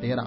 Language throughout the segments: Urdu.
13।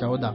14।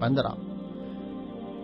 15।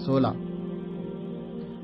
16।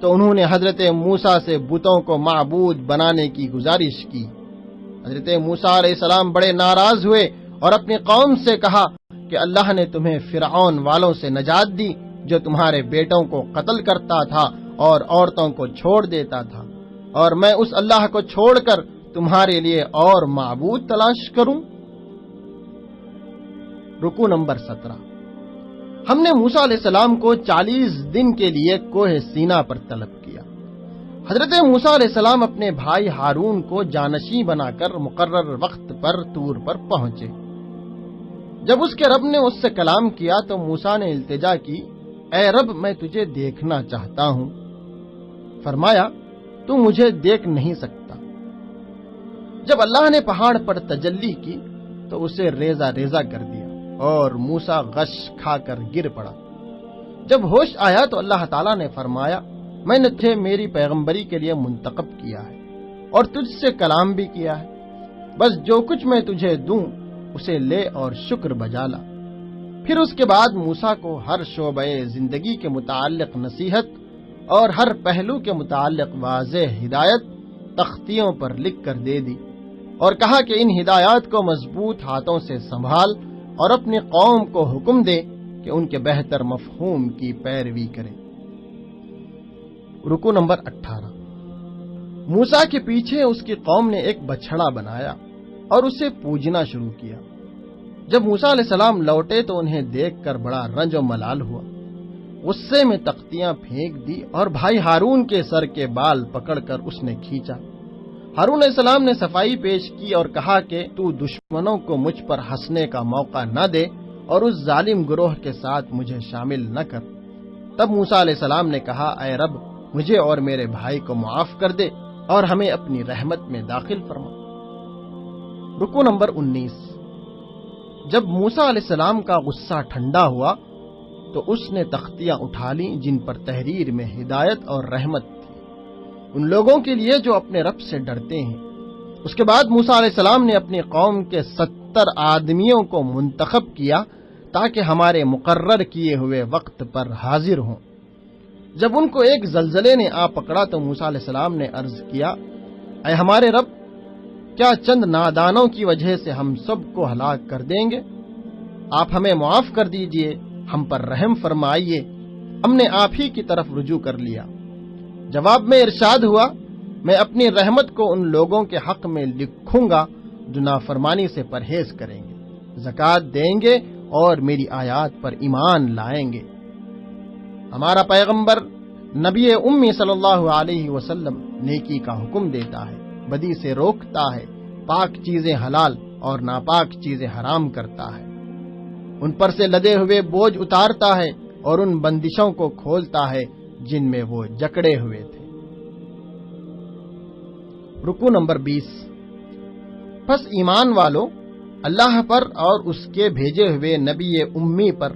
تو انہوں نے حضرت موسیٰ سے بتوں کو معبود بنانے کی گزارش کی۔ حضرت موسیٰ علیہ السلام بڑے ناراض ہوئے اور اپنی قوم سے کہا کہ اللہ نے تمہیں فرعون والوں سے نجات دی جو تمہارے بیٹوں کو قتل کرتا تھا اور عورتوں کو چھوڑ دیتا تھا، اور میں اس اللہ کو چھوڑ کر تمہارے لیے اور معبود تلاش کروں؟ رکوع نمبر 17۔ ہم نے موسیٰ علیہ السلام کو 40 دن کے لیے کوہ سینا پر طلب کیا۔ حضرت موسیٰ علیہ السلام اپنے بھائی ہارون کو جانشین بنا کر مقرر وقت پر طور پر پہنچے۔ جب اس کے رب نے اس سے کلام کیا تو موسیٰ نے التجا کی، اے رب، میں تجھے دیکھنا چاہتا ہوں۔ فرمایا، تو مجھے دیکھ نہیں سکتا۔ جب اللہ نے پہاڑ پر تجلی کی تو اسے ریزہ ریزہ کر دیا اور موسیٰ غش کھا کر گر پڑا۔ جب ہوش آیا تو اللہ تعالیٰ نے فرمایا، میں نے تجھے میری پیغمبری کے لیے منتخب کیا ہے اور تجھ سے کلام بھی کیا ہے، بس جو کچھ میں تجھے دوں اسے لے اور شکر بجا لا۔ پھر اس کے بعد موسیٰ کو ہر شعبہ زندگی کے متعلق نصیحت اور ہر پہلو کے متعلق واضح ہدایت تختیوں پر لکھ کر دے دی اور کہا کہ ان ہدایات کو مضبوط ہاتھوں سے سنبھال اور اپنی قوم کو حکم دے کہ ان کے بہتر مفہوم کی پیروی کرے۔ رکوع نمبر 18۔ موسیٰ کے پیچھے اس کی قوم نے ایک بچھڑا بنایا اور اسے پوجنا شروع کیا۔ جب موسیٰ علیہ السلام لوٹے تو انہیں دیکھ کر بڑا رنج و ملال ہوا، غصے میں تختیاں پھینک دی اور بھائی ہارون کے سر کے بال پکڑ کر اس نے کھینچا۔ ہارون علیہ السلام نے صفائی پیش کی اور کہا کہ تو دشمنوں کو مجھ پر ہنسنے کا موقع نہ دے اور اس ظالم گروہ کے ساتھ مجھے شامل نہ کر۔ تب موسیٰ علیہ السلام نے کہا، اے رب، مجھے اور میرے بھائی کو معاف کر دے اور ہمیں اپنی رحمت میں داخل فرما۔ رکوع نمبر 19۔ جب موسیٰ علیہ السلام کا غصہ ٹھنڈا ہوا تو اس نے تختیاں اٹھا لیں جن پر تحریر میں ہدایت اور رحمت تھی ان لوگوں کے لیے جو اپنے رب سے ڈرتے ہیں۔ اس کے بعد موسیٰ علیہ السلام نے اپنی قوم کے 70 آدمیوں کو منتخب کیا تاکہ ہمارے مقرر کیے ہوئے وقت پر حاضر ہوں۔ جب ان کو ایک زلزلے نے آ پکڑا تو موسیٰ علیہ السلام نے عرض کیا، اے ہمارے رب، کیا چند نادانوں کی وجہ سے ہم سب کو ہلاک کر دیں گے؟ آپ ہمیں معاف کر دیجئے، ہم پر رحم فرمائیے، ہم نے آپ ہی کی طرف رجوع کر لیا۔ جواب میں ارشاد ہوا، میں اپنی رحمت کو ان لوگوں کے حق میں لکھوں گا جو نافرمانی سے پرہیز کریں گے، زکوٰۃ دیں گے اور میری آیات پر ایمان لائیں گے۔ ہمارا پیغمبر نبی امی صلی اللہ علیہ وسلم نیکی کا حکم دیتا ہے، بدی سے روکتا ہے، پاک چیزیں حلال اور ناپاک چیزیں حرام کرتا ہے، ان پر سے لدے ہوئے بوجھ اتارتا ہے اور ان بندشوں کو کھولتا ہے جن میں وہ جکڑے ہوئے تھے۔ رکوع نمبر 20۔ پس ایمان والو، اللہ پر اور اس کے بھیجے ہوئے نبی امی پر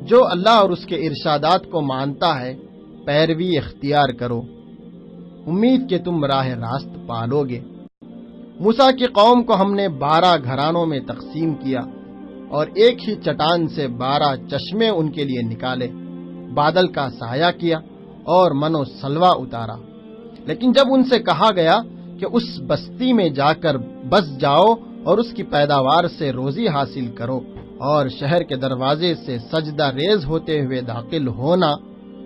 جو اللہ اور اس کے ارشادات کو مانتا ہے پیروی اختیار کرو، امید کہ تم راہ راست پالو گے۔ موسیٰ کی قوم کو ہم نے 12 گھرانوں میں تقسیم کیا اور ایک ہی چٹان سے 12 چشمے ان کے لیے نکالے، بادل کا سایہ کیا اور من و سلوہ اتارا۔ لیکن جب ان سے کہا گیا کہ اس بستی میں جا کر بس جاؤ اور اس کی پیداوار سے روزی حاصل کرو اور شہر کے دروازے سے سجدہ ریز ہوتے ہوئے داخل ہونا،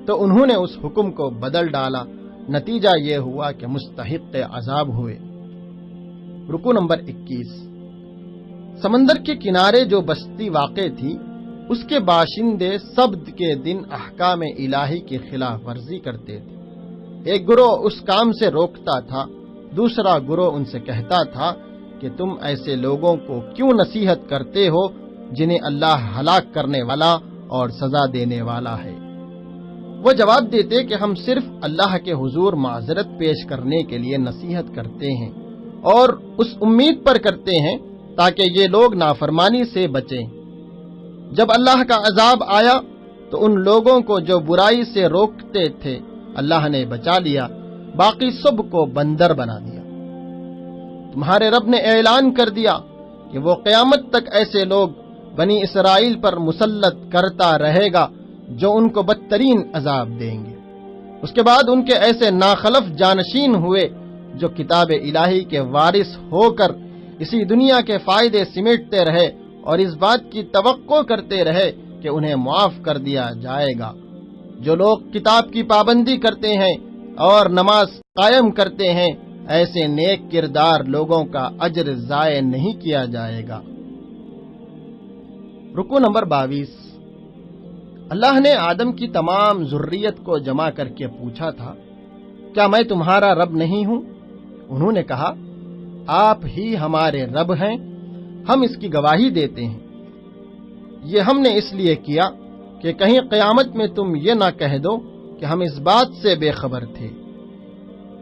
تو انہوں نے اس حکم کو بدل ڈالا۔ نتیجہ یہ ہوا کہ مستحق عذاب ہوئے۔ رکوع نمبر 21۔ سمندر کے کنارے جو بستی واقع تھی اس کے باشندے سبت کے دن احکام الہی کی خلاف ورزی کرتے تھے۔ ایک گروہ اس کام سے روکتا تھا، دوسرا گروہ ان سے کہتا تھا کہ تم ایسے لوگوں کو کیوں نصیحت کرتے ہو جنہیں اللہ ہلاک کرنے والا اور سزا دینے والا ہے۔ وہ جواب دیتے کہ ہم صرف اللہ کے حضور معذرت پیش کرنے کے لیے نصیحت کرتے ہیں اور اس امید پر کرتے ہیں تاکہ یہ لوگ نافرمانی سے بچیں۔ جب اللہ کا عذاب آیا تو ان لوگوں کو جو برائی سے روکتے تھے اللہ نے بچا لیا، باقی سب کو بندر بنا دیا۔ تمہارے رب نے اعلان کر دیا کہ وہ قیامت تک ایسے لوگ بنی اسرائیل پر مسلط کرتا رہے گا جو ان کو بدترین عذاب دیں گے۔ اس کے بعد ان کے ایسے ناخلف جانشین ہوئے جو کتاب الہی کے وارث ہو کر اسی دنیا کے فائدے سمیٹتے رہے اور اس بات کی توقع کرتے رہے کہ انہیں معاف کر دیا جائے گا۔ جو لوگ کتاب کی پابندی کرتے ہیں اور نماز قائم کرتے ہیں، ایسے نیک کردار لوگوں کا اجر ضائع نہیں کیا جائے گا۔ رکوع نمبر 22۔ اللہ نے آدم کی تمام ذریت کو جمع کر کے پوچھا تھا، کیا میں تمہارا رب نہیں ہوں؟ انہوں نے کہا، آپ ہی ہمارے رب ہیں، ہم اس کی گواہی دیتے ہیں۔ یہ ہم نے اس لیے کیا کہ کہیں قیامت میں تم یہ نہ کہہ دو کہ ہم اس بات سے بے خبر تھے،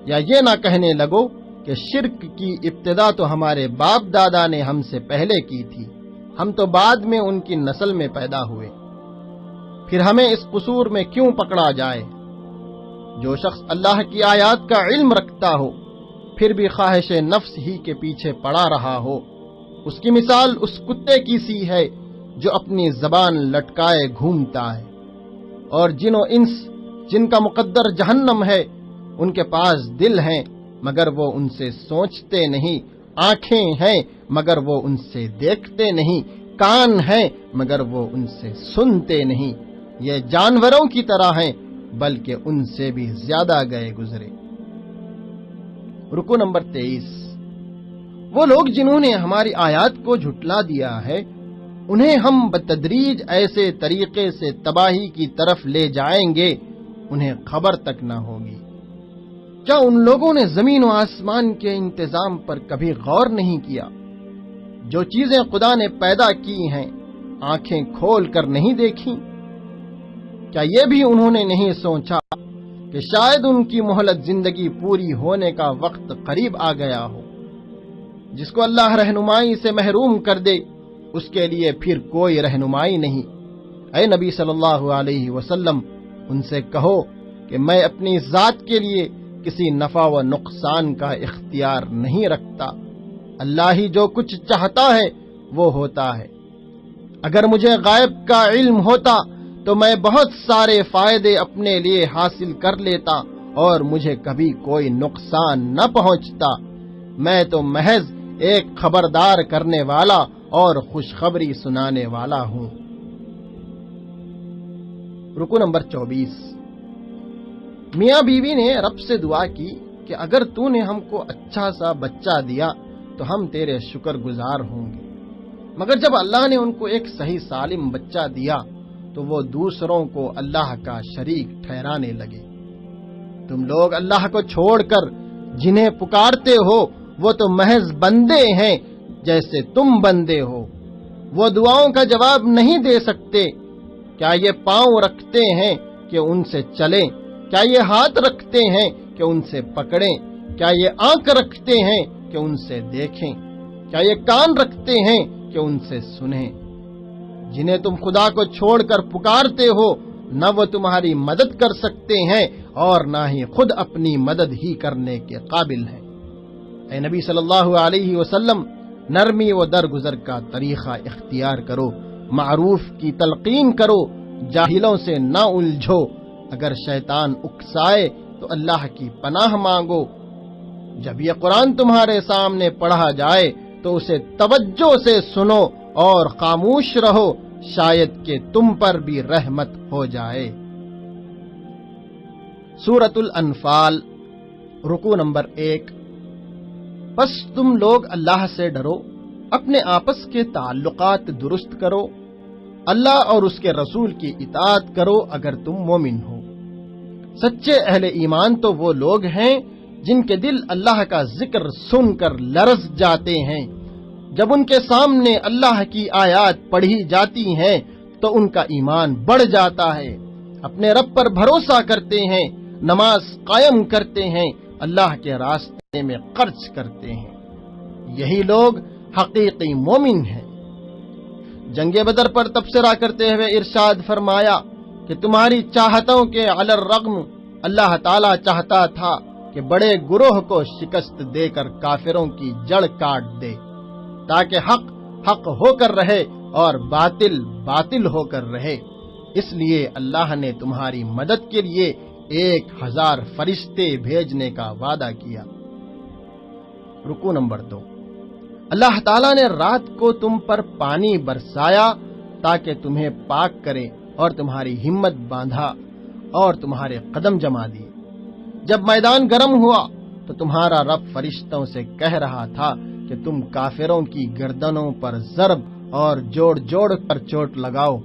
یا یہ نہ کہنے لگو کہ شرک کی ابتدا تو ہمارے باپ دادا نے ہم سے پہلے کی تھی، ہم تو بعد میں ان کی نسل میں پیدا ہوئے، پھر ہمیں اس قصور میں کیوں پکڑا جائے؟ جو شخص اللہ کی آیات کا علم رکھتا ہو پھر بھی خواہش نفس ہی کے پیچھے پڑا رہا ہو، اس کی مثال اس کتے کی سی ہے جو اپنی زبان لٹکائے گھومتا ہے۔ اور جن و انس جن کا مقدر جہنم ہے، ان کے پاس دل ہیں مگر وہ ان سے سوچتے نہیں، آنکھیں ہیں مگر وہ ان سے دیکھتے نہیں، کان ہیں مگر وہ ان سے سنتے نہیں، یہ جانوروں کی طرح ہیں بلکہ ان سے بھی زیادہ گئے گزرے۔ رکوع نمبر 23۔ وہ لوگ جنہوں نے ہماری آیات کو جھٹلا دیا ہے، انہیں ہم بتدریج ایسے طریقے سے تباہی کی طرف لے جائیں گے انہیں خبر تک نہ ہوگی۔ کیا ان لوگوں نے زمین و آسمان کے انتظام پر کبھی غور نہیں کیا؟ جو چیزیں خدا نے پیدا کی ہیں آنکھیں کھول کر نہیں دیکھیں؟ کیا یہ بھی انہوں نے نہیں سوچا کہ شاید ان کی مہلت زندگی پوری ہونے کا وقت قریب آ گیا ہو؟ جس کو اللہ رہنمائی سے محروم کر دے اس کے لیے پھر کوئی رہنمائی نہیں۔ اے نبی صلی اللہ علیہ وسلم، ان سے کہو کہ میں اپنی ذات کے لیے کسی نفع و نقصان کا اختیار نہیں رکھتا، اللہ ہی جو کچھ چاہتا ہے وہ ہوتا ہے۔ اگر مجھے غیب کا علم ہوتا تو میں بہت سارے فائدے اپنے لیے حاصل کر لیتا اور مجھے کبھی کوئی نقصان نہ پہنچتا۔ میں تو محض ایک خبردار کرنے والا اور خوشخبری سنانے والا ہوں۔ رکوع نمبر 24۔ میاں بیوی نے رب سے دعا کی کہ اگر تو نے ہم کو اچھا سا بچہ دیا تو ہم تیرے شکر گزار ہوں گے، مگر جب اللہ نے ان کو ایک صحیح سالم بچہ دیا تو وہ دوسروں کو اللہ کا شریک ٹھہرانے لگے۔ تم لوگ اللہ کو چھوڑ کر جنہیں پکارتے ہو وہ تو محض بندے ہیں جیسے تم بندے ہو، وہ دعاؤں کا جواب نہیں دے سکتے۔ کیا یہ پاؤں رکھتے ہیں کہ ان سے چلیں؟ کیا یہ ہاتھ رکھتے ہیں کہ ان سے پکڑیں؟ کیا یہ آنکھ رکھتے ہیں کہ ان سے دیکھیں؟ کیا یہ کان رکھتے ہیں کہ ان سے سنیں؟ جنہیں تم خدا کو چھوڑ کر پکارتے ہو نہ وہ تمہاری مدد کر سکتے ہیں اور نہ ہی خود اپنی مدد ہی کرنے کے قابل ہیں۔ اے نبی صلی اللہ علیہ وسلم، نرمی و درگزر کا طریقہ اختیار کرو، معروف کی تلقین کرو، جاہلوں سے نہ الجھو، اگر شیطان اکسائے تو اللہ کی پناہ مانگو۔ جب یہ قرآن تمہارے سامنے پڑھا جائے تو اسے توجہ سے سنو اور خاموش رہو، شاید کہ تم پر بھی رحمت ہو جائے۔ سورۃ الانفال، رکوع نمبر 1۔ پس تم لوگ اللہ سے ڈرو، اپنے آپس کے تعلقات درست کرو، اللہ اور اس کے رسول کی اطاعت کرو اگر تم مومن ہو۔ سچے اہل ایمان تو وہ لوگ ہیں جن کے دل اللہ کا ذکر سن کر لرز جاتے ہیں، جب ان کے سامنے اللہ کی آیات پڑھی جاتی ہیں تو ان کا ایمان بڑھ جاتا ہے، اپنے رب پر بھروسہ کرتے ہیں، نماز قائم کرتے ہیں، اللہ کے راستے میں خرچ کرتے ہیں، یہی لوگ حقیقی مومن ہیں۔ جنگ بدر پر تبصرہ کرتے ہوئے ارشاد فرمایا کہ تمہاری چاہتوں کے علی الرغم اللہ تعالیٰ چاہتا تھا کہ بڑے گروہ کو شکست دے کر کافروں کی جڑ کاٹ دے، تاکہ حق حق ہو کر رہے اور باطل باطل ہو کر رہے۔ اس لیے اللہ نے تمہاری مدد کے لیے 1000 فرشتے بھیجنے کا وعدہ کیا۔ رکوع نمبر 2، اللہ تعالیٰ نے رات کو تم پر پانی برسایا تاکہ تمہیں پاک کرے اور تمہاری ہمت باندھا اور تمہارے قدم جما دیے۔ جب میدان گرم ہوا تو تمہارا رب فرشتوں سے کہہ رہا تھا کہ تم کافروں کی گردنوں پر ضرب اور جوڑ جوڑ کر چوٹ لگاؤ۔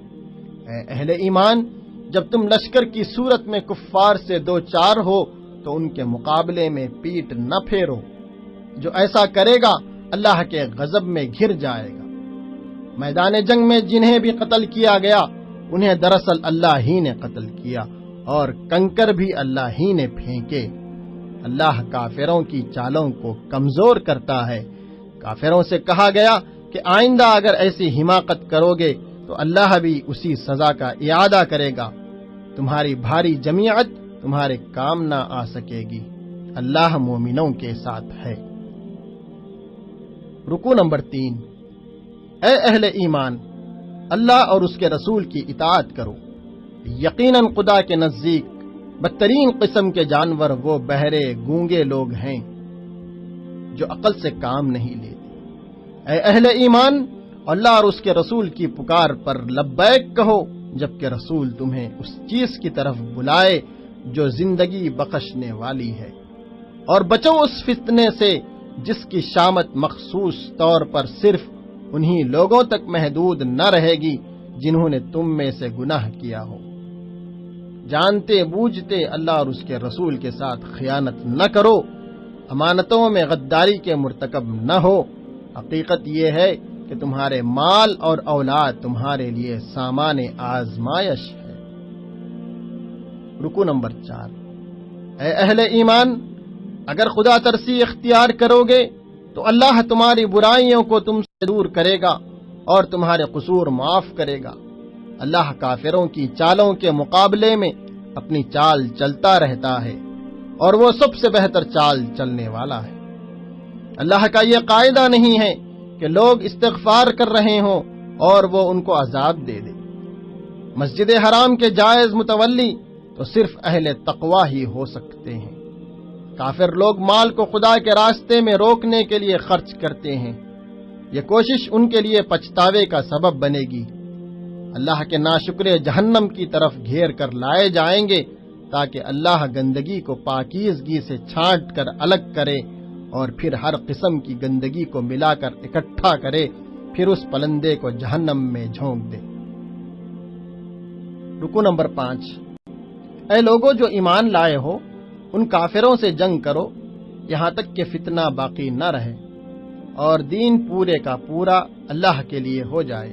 اے اہل ایمان، جب تم لشکر کی صورت میں کفار سے دو چار ہو تو ان کے مقابلے میں پیٹ نہ پھیرو۔ جو ایسا کرے گا اللہ کے غضب میں گھر جائے گا۔ میدان جنگ میں جنہیں بھی قتل کیا گیا انہیں دراصل اللہ ہی نے قتل کیا اور کنکر بھی اللہ ہی نے پھینکے۔ اللہ کافروں کی چالوں کو کمزور کرتا ہے۔ کافروں سے کہا گیا کہ آئندہ اگر ایسی حماقت کرو گے تو اللہ بھی اسی سزا کا اعادہ کرے گا۔ تمہاری بھاری جماعت تمہارے کام نہ آ سکے گی۔ اللہ مومنوں کے ساتھ ہے۔ رکوع نمبر 3، اے اہل ایمان، اللہ اور اس کے رسول کی اطاعت کرو۔ یقیناً خدا کے نزدیک بدترین قسم کے جانور وہ بہرے گونگے لوگ ہیں جو عقل سے کام نہیں لیتے۔ اے اہل ایمان، اللہ اور اس کے رسول کی پکار پر لبیک کہو جبکہ رسول تمہیں اس چیز کی طرف بلائے جو زندگی بخشنے والی ہے، اور بچو اس فتنے سے جس کی شامت مخصوص طور پر صرف انہی لوگوں تک محدود نہ رہے گی جنہوں نے تم میں سے گناہ کیا ہو۔ جانتے بوجھتے اللہ اور اس کے رسول کے ساتھ خیانت نہ کرو، امانتوں میں غداری کے مرتکب نہ ہو۔ حقیقت یہ ہے کہ تمہارے مال اور اولاد تمہارے لیے سامان آزمائش ہے۔ رکوع نمبر 4، اے اہل ایمان، اگر خدا ترسی اختیار کرو گے تو اللہ تمہاری برائیوں کو تم سے دور کرے گا اور تمہارے قصور معاف کرے گا۔ اللہ کافروں کی چالوں کے مقابلے میں اپنی چال چلتا رہتا ہے اور وہ سب سے بہتر چال چلنے والا ہے۔ اللہ کا یہ قاعدہ نہیں ہے کہ لوگ استغفار کر رہے ہوں اور وہ ان کو عذاب دے دے۔ مسجد حرام کے جائز متولی تو صرف اہل تقوی ہی ہو سکتے ہیں۔ کافر لوگ مال کو خدا کے راستے میں روکنے کے لیے خرچ کرتے ہیں۔ یہ کوشش ان کے لیے پچھتاوے کا سبب بنے گی۔ اللہ کے ناشکرے جہنم کی طرف گھیر کر لائے جائیں گے تاکہ اللہ گندگی کو پاکیزگی سے چھانٹ کر الگ کرے اور پھر ہر قسم کی گندگی کو ملا کر اکٹھا کرے، پھر اس پلندے کو جہنم میں جھونک دے۔ رکوع نمبر 5، اے لوگو جو ایمان لائے ہو، ان کافروں سے جنگ کرو یہاں تک کہ فتنہ باقی نہ رہے اور دین پورے کا پورا اللہ کے لیے ہو جائے۔